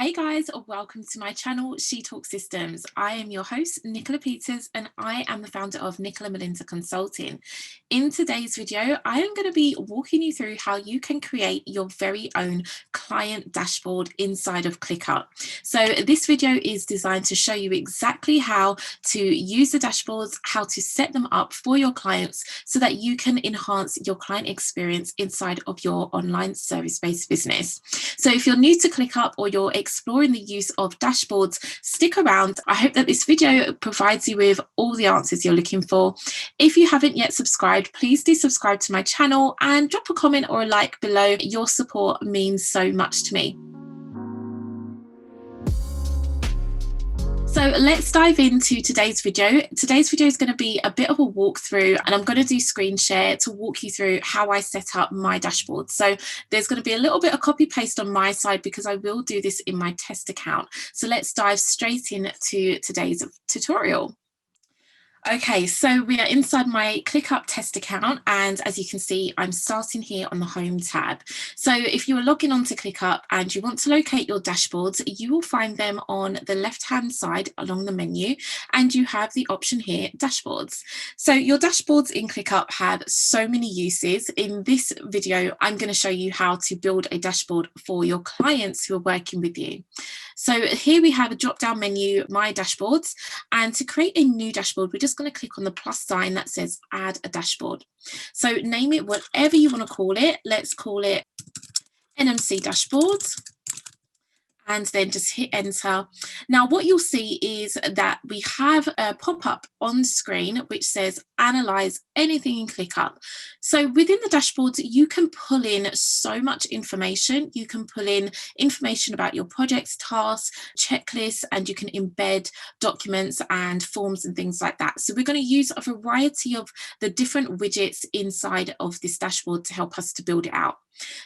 Hey guys, welcome to my channel, She Talks Systems. I am your host, Nicola Peters, and I am the founder of Nicola Melinda Consulting. In today's video, I am going to be walking you through how you can create your very own client dashboard inside of ClickUp. So this video is designed to show you exactly how to use the dashboards, how to set them up for your clients so that you can enhance your client experience inside of your online service-based business. So if you're new to ClickUp or you're exploring the use of dashboards, stick around. I hope that this video provides you with all the answers you're looking for. If you haven't yet subscribed, please do subscribe to my channel and drop a comment or a like below. Your support means so much to me. So let's dive into today's video. Today's video is going to be a bit of a walkthrough, and I'm going to do screen share to walk you through how I set up my dashboard. So there's going to be a little bit of copy paste on my side because I will do this in my test account. So let's dive straight into today's tutorial. Okay, so we are inside my ClickUp test account, and as you can see, I'm starting here on the Home tab. So if you are logging onto ClickUp and you want to locate your dashboards, you will find them on the left-hand side along the menu, and you have the option here, Dashboards. So your dashboards in ClickUp have so many uses. In this video, I'm going to show you how to build a dashboard for your clients who are working with you. So here we have a drop-down menu, My Dashboards, and to create a new dashboard, we're just going to click on the plus sign that says Add a Dashboard. So name it whatever you want to call it. Let's call it NMC Dashboards. And then just hit enter. Now what you'll see is that we have a pop-up on screen which says analyze anything in ClickUp. So within the dashboards, you can pull in so much information. You can pull in information about your projects, tasks, checklists, and you can embed documents and forms and things like that. So we're going to use a variety of the different widgets inside of this dashboard to help us to build it out.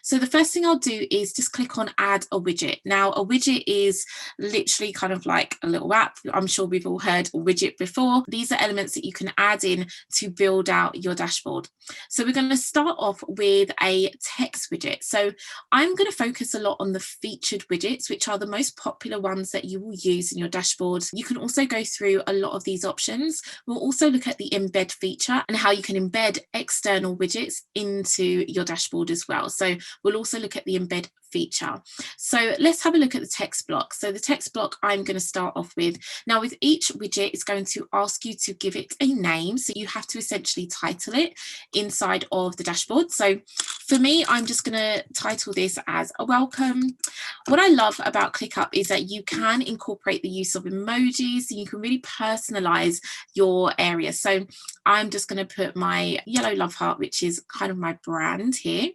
So the first thing I'll do is just click on add a widget. Now a widget is literally kind of like a little app. I'm sure we've all heard a widget before. These are elements that you can add in to build out your dashboard. So we're going to start off with a text widget. So I'm going to focus a lot on the featured widgets, which are the most popular ones that you will use in your dashboard. You can also go through a lot of these options. We'll also look at the embed feature and how you can embed external widgets into your dashboard as well. So we'll also look at the embed feature. So let's have a look at the text block. So the text block I'm going to start off with. Now with each widget, it's going to ask you to give it a name. So you have to essentially title it inside of the dashboard. So for me, I'm just going to title this as a welcome. What I love about ClickUp is that you can incorporate the use of emojis, and you can really personalize your area. So I'm just going to put my yellow love heart, which is kind of my brand here.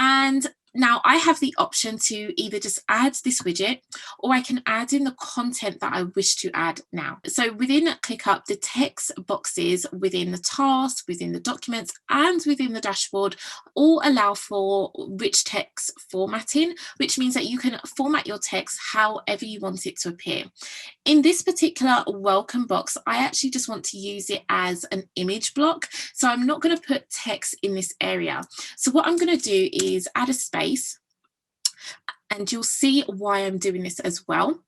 And now I have the option to either just add this widget, or I can add in the content that I wish to add now. So within ClickUp, the text boxes within the tasks, within the documents, and within the dashboard all allow for rich text formatting, which means that you can format your text however you want it to appear. In this particular welcome box, I actually just want to use it as an image block. So I'm not going to put text in this area. So what I'm going to do is add a space, and you'll see why I'm doing this as well.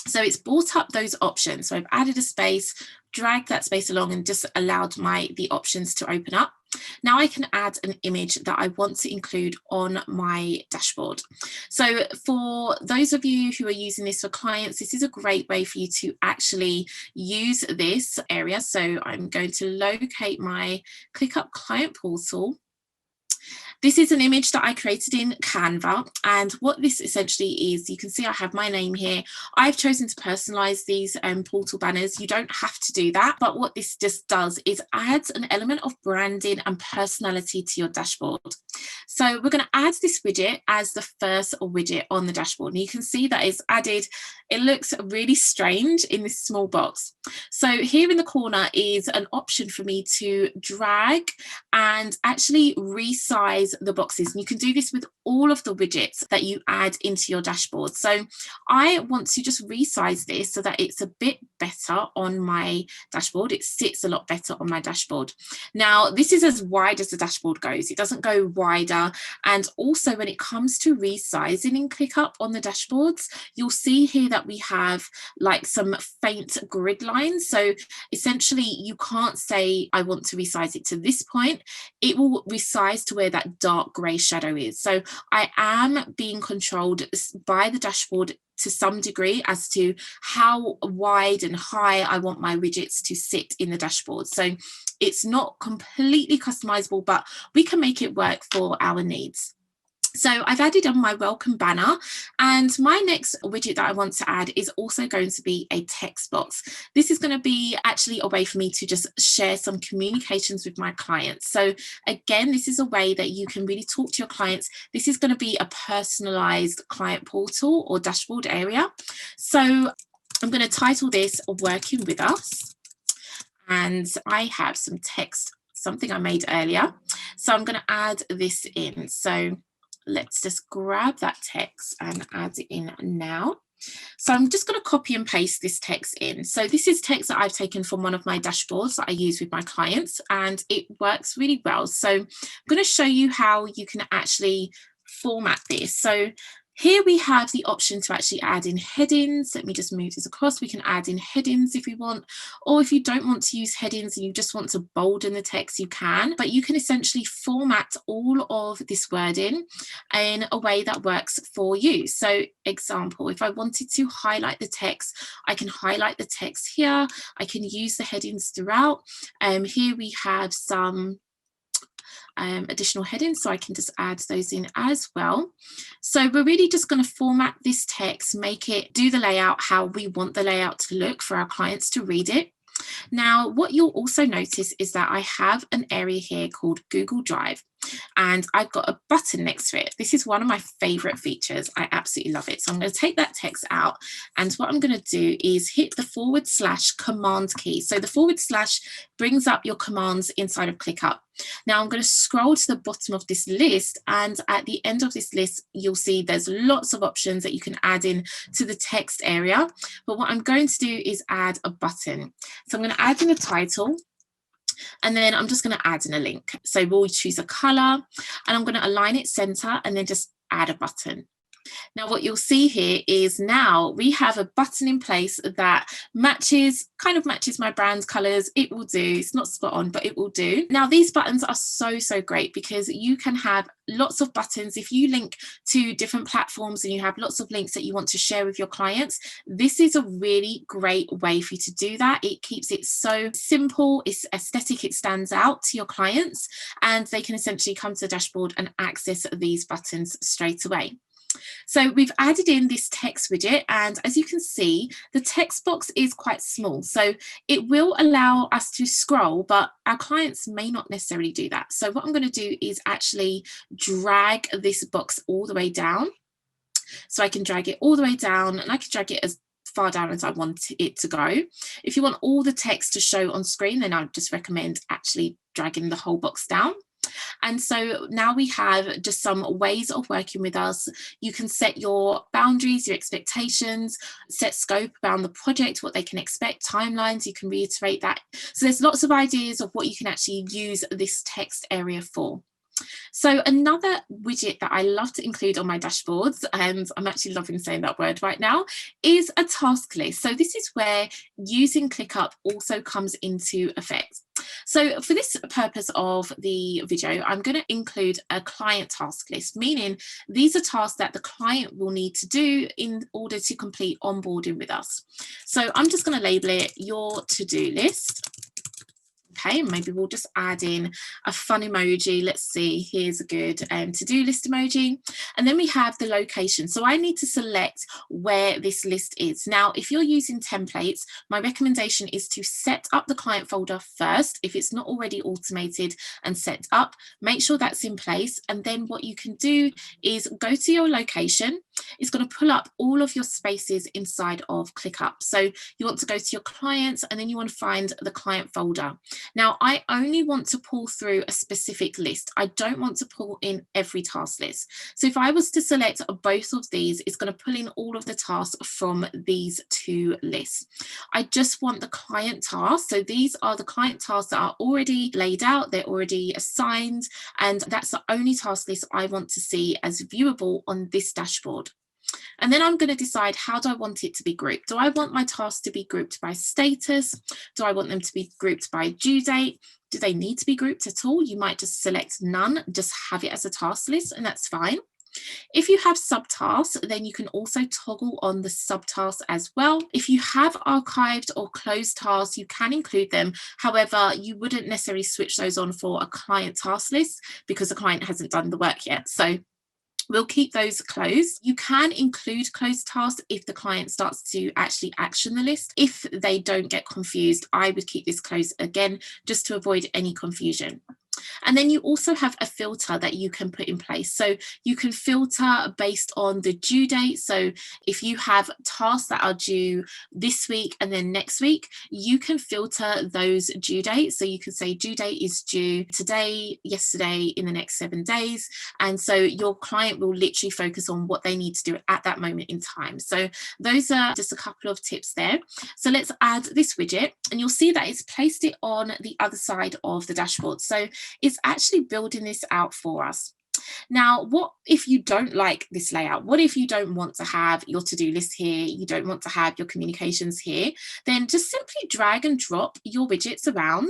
So it's brought up those options. So I've added a space, dragged that space along, and just allowed the options to open up. Now I can add an image that I want to include on my dashboard. So for those of you who are using this for clients, this is a great way for you to actually use this area. So I'm going to locate my ClickUp client portal. This is an image that I created in Canva, and what this essentially is, you can see I have my name here. I've chosen to personalize these portal banners. You don't have to do that, but what this just does is adds an element of branding and personality to your dashboard. So we're going to add this widget as the first widget on the dashboard, and you can see that it's added. It looks really strange in this small box. So here in the corner is an option for me to drag and actually resize the boxes, and you can do this with all of the widgets that you add into your dashboard. So I want to just resize this so that it's a bit better on my dashboard. It sits a lot better on my dashboard. Now, this is as wide as the dashboard goes. It doesn't go wider. And also when it comes to resizing in ClickUp on the dashboards, you'll see here that we have like some faint grid lines. So essentially you can't say, I want to resize it to this point. It will resize to where that dark gray shadow is. So I am being controlled by the dashboard to some degree as to how wide and high I want my widgets to sit in the dashboard. So it's not completely customizable, but we can make it work for our needs. So I've added on my welcome banner, and my next widget that I want to add is also going to be a text box. This is going to be actually a way for me to just share some communications with my clients. So again, this is a way that you can really talk to your clients. This is going to be a personalized client portal or dashboard area. So I'm going to title this Working With Us, and I have some text, something I made earlier. So I'm going to add this in. So let's just grab that text and add it in now. So I'm just going to copy and paste this text in. So this is text that I've taken from one of my dashboards that I use with my clients, and it works really well. So I'm going to show you how you can actually format this. So here we have the option to actually add in headings. Let me just move this across. We can add in headings if we want, or if you don't want to use headings and you just want to bolden the text, you can, but you can essentially format all of this wording in a way that works for you. So example, if I wanted to highlight the text, I can highlight the text here. I can use the headings throughout. Here we have some additional headings, so I can just add those in as well. So we're really just going to format this text, make it do the layout how we want the layout to look for our clients to read it. Now, what you'll also notice is that I have an area here called Google Drive, and I've got a button next to it. This is one of my favorite features. I absolutely love it. So I'm going to take that text out, and what I'm going to do is hit the / command key. So the / brings up your commands inside of ClickUp. Now I'm going to scroll to the bottom of this list, and at the end of this list, you'll see there's lots of options that you can add in to the text area. But what I'm going to do is add a button. So I'm going to add in a title, and then I'm just going to add in a link. So we'll choose a color, and I'm going to align it center, and then just add a button. Now what you'll see here is now we have a button in place that kind of matches my brand colors. It will do. It's not spot on, but it will do. Now these buttons are so great because you can have lots of buttons. If you link to different platforms and you have lots of links that you want to share with your clients, this is a really great way for you to do that. It keeps it so simple, it's aesthetic, it stands out to your clients, and they can essentially come to the dashboard and access these buttons straight away. So we've added in this text widget, and as you can see, the text box is quite small. So it will allow us to scroll, but our clients may not necessarily do that. So what I'm going to do is actually drag this box all the way down. So I can drag it all the way down, and I can drag it as far down as I want it to go. If you want all the text to show on screen, then I would just recommend actually dragging the whole box down. And so now we have just some ways of working with us. You can set your boundaries, your expectations, set scope around the project, what they can expect, timelines, you can reiterate that. So there's lots of ideas of what you can actually use this text area for. So another widget that I love to include on my dashboards, and I'm actually loving saying that word right now, is a task list. So this is where using ClickUp also comes into effect. So for this purpose of the video, I'm going to include a client task list, meaning these are tasks that the client will need to do in order to complete onboarding with us. So I'm just going to label it your to-do list. Okay, maybe we'll just add in a fun emoji. Let's see, here's a good to-do list emoji. And then we have the location. So I need to select where this list is. Now, if you're using templates, my recommendation is to set up the client folder first. If it's not already automated and set up, make sure that's in place. And then what you can do is go to your location. it's going to pull up all of your spaces inside of ClickUp. So you want to go to your clients and then you want to find the client folder. Now, I only want to pull through a specific list. I don't want to pull in every task list. So if I was to select both of these, it's going to pull in all of the tasks from these two lists. I just want the client tasks. So these are the client tasks that are already laid out, they're already assigned, and that's the only task list I want to see as viewable on this dashboard. And then I'm going to decide, how do I want it to be grouped? Do I want my tasks to be grouped by status? Do I want them to be grouped by due date? Do they need to be grouped at all? You might just select none, just have it as a task list, and that's fine. If you have subtasks, then you can also toggle on the subtasks as well. If you have archived or closed tasks, you can include them. However, you wouldn't necessarily switch those on for a client task list because the client hasn't done the work yet. So we'll keep those closed. You can include closed tasks if the client starts to actually action the list. If they don't get confused, I would keep this closed again, just to avoid any confusion. And then you also have a filter that you can put in place. So you can filter based on the due date. So if you have tasks that are due this week and then next week, you can filter those due dates. So you can say due date is due today, yesterday, in the next 7 days. And so your client will literally focus on what they need to do at that moment in time. So those are just a couple of tips there. So let's add this widget, and you'll see that it's placed it on the other side of the dashboard. So it's actually building this out for us. Now, what if you don't like this layout? What if you don't want to have your to-do list here? You don't want to have your communications here? Then just simply drag and drop your widgets around.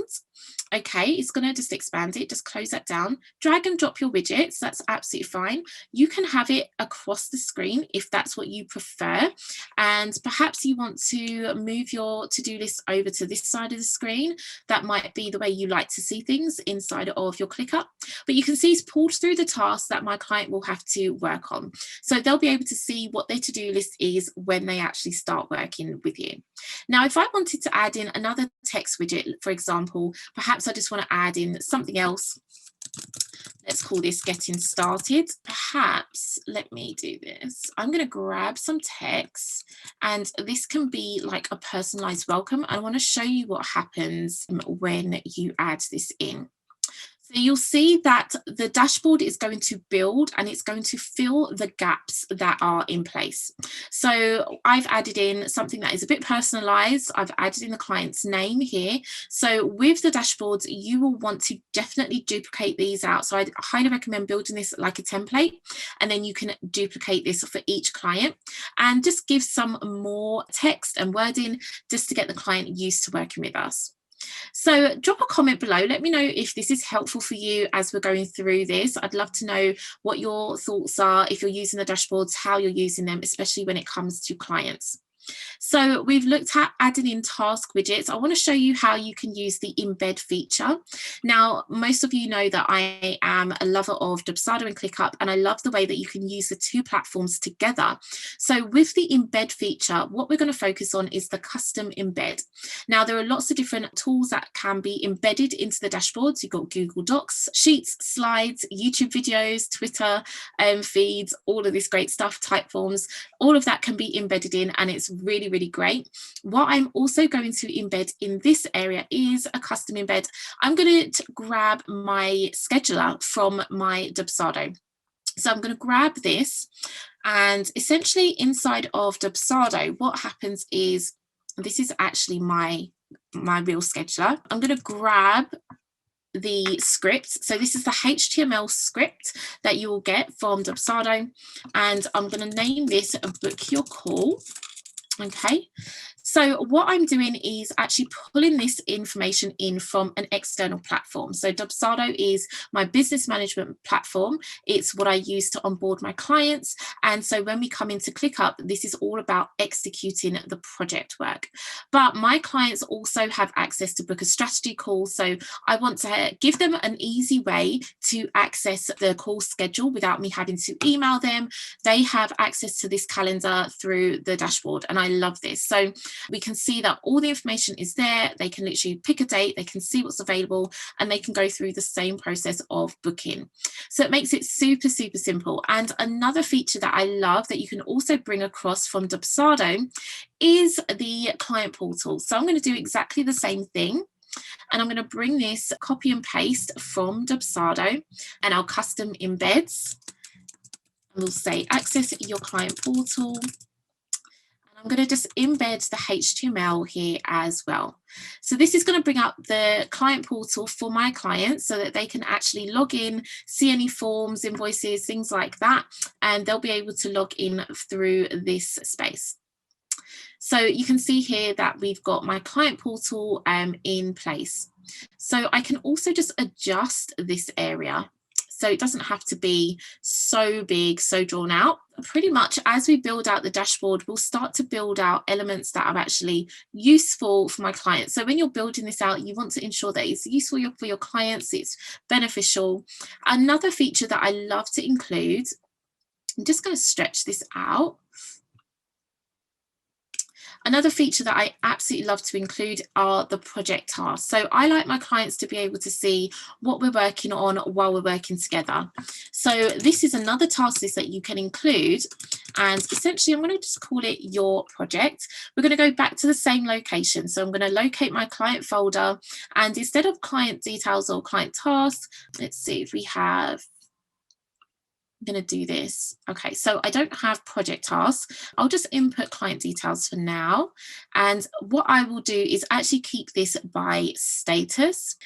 Okay, it's going to just expand it. Just close that down. Drag and drop your widgets. That's absolutely fine. You can have it across the screen if that's what you prefer. And perhaps you want to move your to-do list over to this side of the screen. That might be the way you like to see things inside of your ClickUp. But you can see it's pulled through the tasks that my client will have to work on. So they'll be able to see what their to-do list is when they actually start working with you. Now, if I wanted to add in another text widget, for example, perhaps I just want to add in something else. Let's call this getting started. Perhaps, let me do this. I'm going to grab some text, and this can be like a personalized welcome. I want to show you what happens when you add this in. So you'll see that the dashboard is going to build and it's going to fill the gaps that are in place. So I've added in something that is a bit personalized. I've added in the client's name here. So with the dashboards, you will want to definitely duplicate these out. So I'd highly recommend building this like a template, and then you can duplicate this for each client and just give some more text and wording just to get the client used to working with us. So drop a comment below. Let me know if this is helpful for you as we're going through this. I'd love to know what your thoughts are, if you're using the dashboards, how you're using them, especially when it comes to clients. So we've looked at adding in task widgets. I want to show you how you can use the embed feature. Now, most of you know that I am a lover of Dubsado and ClickUp, and I love the way that you can use the two platforms together. So with the embed feature, what we're going to focus on is the custom embed. Now, there are lots of different tools that can be embedded into the dashboards. You've got Google Docs, Sheets, Slides, YouTube videos, Twitter feeds, all of this great stuff, Typeforms, all of that can be embedded in, and it's really great. What I'm also going to embed in this area is a custom embed. I'm going to grab my scheduler from my Dubsado. So I'm going to grab this, and essentially inside of Dubsado, what happens is, this is actually my real scheduler. I'm going to grab the script. So this is the HTML script that you will get from Dubsado, and I'm going to name this Book Your Call. Okay, so what I'm doing is actually pulling this information in from an external platform. So Dubsado is my business management platform. It's what I use to onboard my clients. And so when we come into ClickUp, this is all about executing the project work. But my clients also have access to book a strategy call. So I want to give them an easy way to access the call schedule without me having to email them. They have access to this calendar through the dashboard, and I love this. So We can see that all the information is there. They can literally pick a date, they can see what's available, and they can go through the same process of booking. So it makes it super, super simple. And another feature that I love that you can also bring across from Dubsado is the client portal. So I'm going to do exactly the same thing. And I'm going to bring this, copy and paste from Dubsado and our custom embeds. And we'll say access your client portal. And I'm going to just embed the HTML here as well. So this is going to bring up the client portal for my clients so that they can actually log in, see any forms, invoices, things like that, and they'll be able to log in through this space. So you can see here that we've got my client portal in place. So I can also just adjust this area. So it doesn't have to be so big, so drawn out. Pretty much as we build out the dashboard, we'll start to build out elements that are actually useful for my clients. So when you're building this out, you want to ensure that it's useful for your clients, it's beneficial. Another feature that I love to include, I'm just going to stretch this out. Another feature that I absolutely love to include are the project tasks. So I like my clients to be able to see what we're working on while we're working together. So this is another task list that you can include. And essentially, I'm going to just call it your project. We're going to go back to the same location. So I'm going to locate my client folder. And instead of client details or client tasks, let's see if we have, I'm going to do this. Okay, so I don't have project tasks. I'll just input client details for now. And what I will do is actually keep this by status.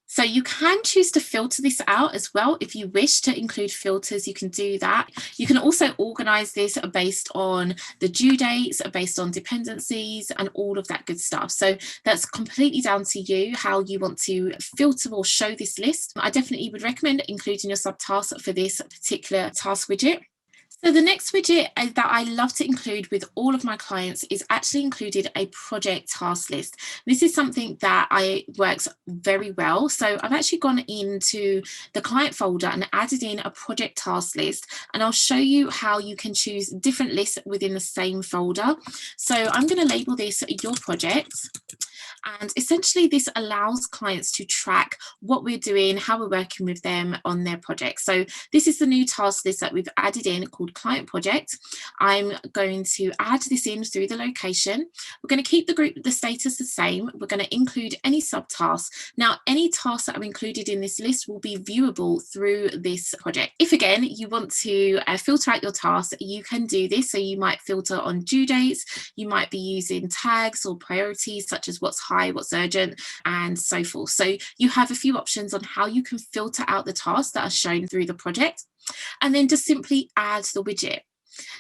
So you can choose to filter this out as well. If you wish to include filters, you can do that. You can also organize this based on the due dates, based on dependencies and all of that good stuff. So that's completely down to you how you want to filter or show this list. I definitely would recommend including your subtask for this particular task widget. So the next widget that I love to include with all of my clients is actually included a project task list. This is something that works very well. So I've actually gone into the client folder and added in a project task list, and I'll show you how you can choose different lists within the same folder. So I'm going to label this your project. And essentially this allows clients to track what we're doing, how we're working with them on their projects. So this is the new task list that we've added in called Client Project. I'm going to add this in through the location. We're going to keep the status the same. We're going to include any subtasks. Now, any tasks that are included in this list will be viewable through this project. If again, you want to filter out your tasks, you can do this. So you might filter on due dates. You might be using tags or priorities such as what's high, what's urgent, and so forth. So you have a few options on how you can filter out the tasks that are shown through the project, and then just simply add the widget.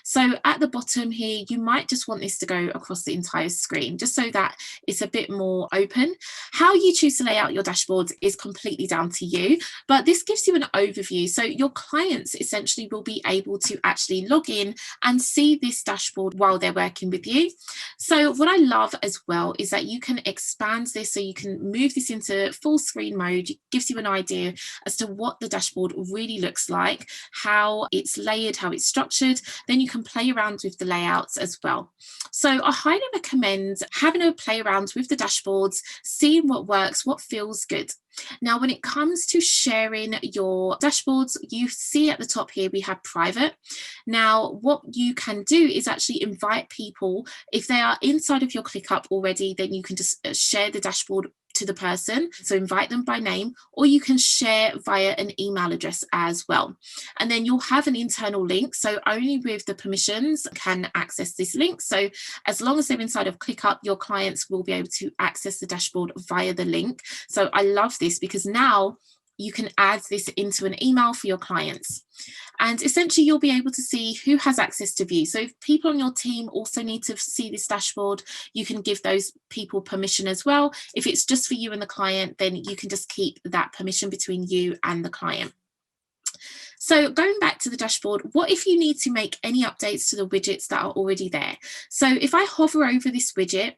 So at the bottom here, you might just want this to go across the entire screen, just so that it's a bit more open. How you choose to lay out your dashboards is completely down to you, but this gives you an overview. So your clients essentially will be able to actually log in and see this dashboard while they're working with you. So what I love as well is that you can expand this, so you can move this into full screen mode. It gives you an idea as to what the dashboard really looks like, how it's layered, how it's structured. Then you can play around with the layouts as well. So I highly recommend having a play around with the dashboards, seeing what works, what feels good. Now, when it comes to sharing your dashboards, you see at the top here, we have private. Now, what you can do is actually invite people. If they are inside of your ClickUp already, then you can just share the dashboard to the person, so invite them by name, or you can share via an email address as well. And then you'll have an internal link, so only with the permissions can access this link. So as long as they're inside of ClickUp, your clients will be able to access the dashboard via the link. So I love this because now you can add this into an email for your clients. And essentially you'll be able to see who has access to view. So if people on your team also need to see this dashboard, you can give those people permission as well. If it's just for you and the client, then you can just keep that permission between you and the client. So going back to the dashboard, what if you need to make any updates to the widgets that are already there? So if I hover over this widget,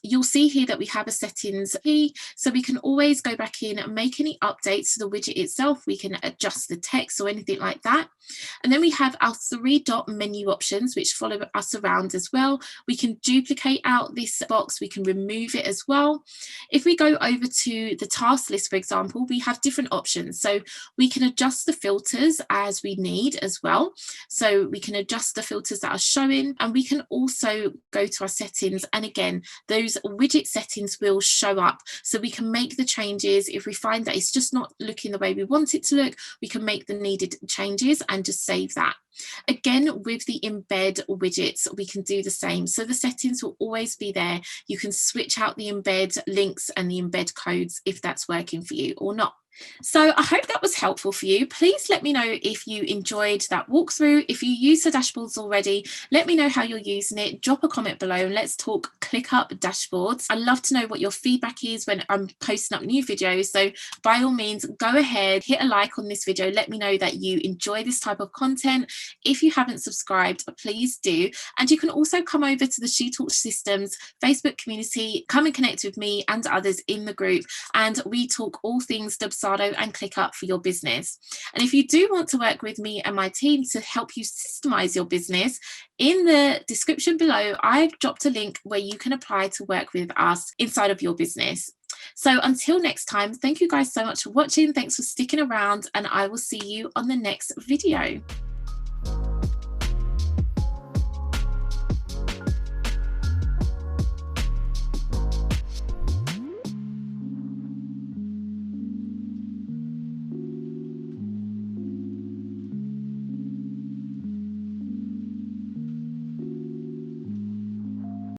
you'll see here that we have a settings key, so we can always go back in and make any updates to the widget itself. We can adjust the text or anything like that. And then we have our 3-dot menu options, which follow us around as well. We can duplicate out this box, we can remove it as well. If we go over to the task list, for example, we have different options. So we can adjust the filters as we need as well. So we can adjust the filters that are showing, and we can also go to our settings. And again, those widget settings will show up. So we can make the changes. If we find that it's just not looking the way we want it to look, we can make the needed changes and just save that. Again, with the embed widgets, we can do the same. So the settings will always be there. You can switch out the embed links and the embed codes if that's working for you or not. So I hope that was helpful for you. Please let me know if you enjoyed that walkthrough. If you use the dashboards already, let me know how you're using it. Drop a comment below and let's talk ClickUp Dashboards. I'd love to know what your feedback is when I'm posting up new videos. So by all means, go ahead, hit a like on this video. Let me know that you enjoy this type of content. If you haven't subscribed, please do. And you can also come over to the She Talks Systems Facebook community, come and connect with me and others in the group. And we talk all things Dubsado and ClickUp for your business. And if you do want to work with me and my team to help you systemize your business, in the description below, I've dropped a link where you can apply to work with us inside of your business. So until next time, thank you guys so much for watching. Thanks for sticking around, and I will see you on the next video.